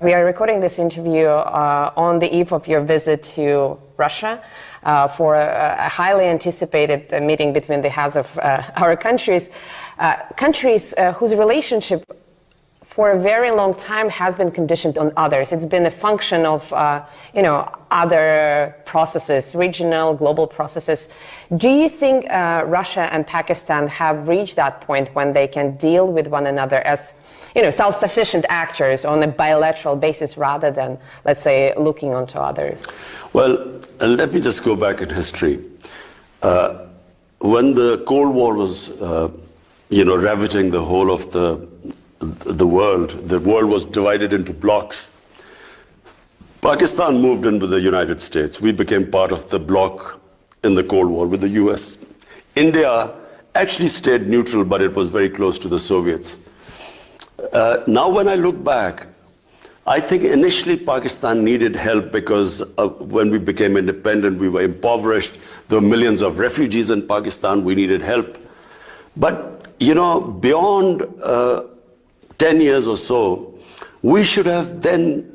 We are recording this interview on the eve of your visit to Russia for a highly anticipated meeting between the heads of our countries, whose relationship for a very long time has been conditioned on others. It's been a function of, other processes, regional, global processes. Do you think Russia and Pakistan have reached that point when they can deal with one another as, self-sufficient actors on a bilateral basis rather than, let's say, looking onto others? Well, let me just go back in history. When the Cold War was, ravaging the whole of the world was divided into blocs. Pakistan moved in with the United States. We became part of the bloc in the Cold War with the US. India actually stayed neutral, but it was very close to the Soviets. Now when I look back, I think initially Pakistan needed help because when we became independent, we were impoverished. There were millions of refugees in Pakistan. We needed help. But, beyond 10 years or so, we should have then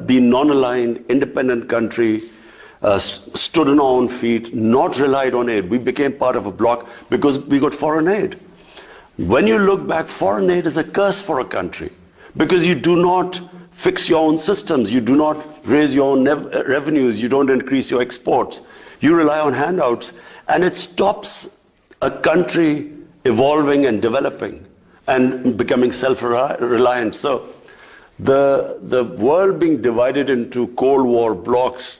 been non-aligned, independent country, stood on our own feet, not relied on aid. We became part of a bloc because we got foreign aid. When you look back, foreign aid is a curse for a country because you do not fix your own systems, you do not raise your own revenues, you don't increase your exports. You rely on handouts, and it stops a country evolving and developing and becoming self-reliant. So the world being divided into Cold War blocs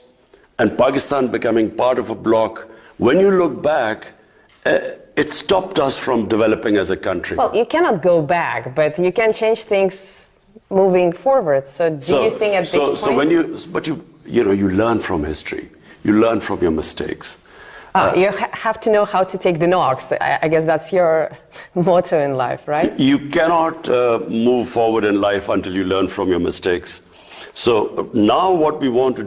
and Pakistan becoming part of a bloc, when you look back, it stopped us from developing as a country. Well, you cannot go back, but you can change things moving forward. So do you think at this point... So when you learn from history, you learn from your mistakes. You have to know how to take the knocks. I guess that's your motto in life, right? You cannot move forward in life until you learn from your mistakes. So now what we want to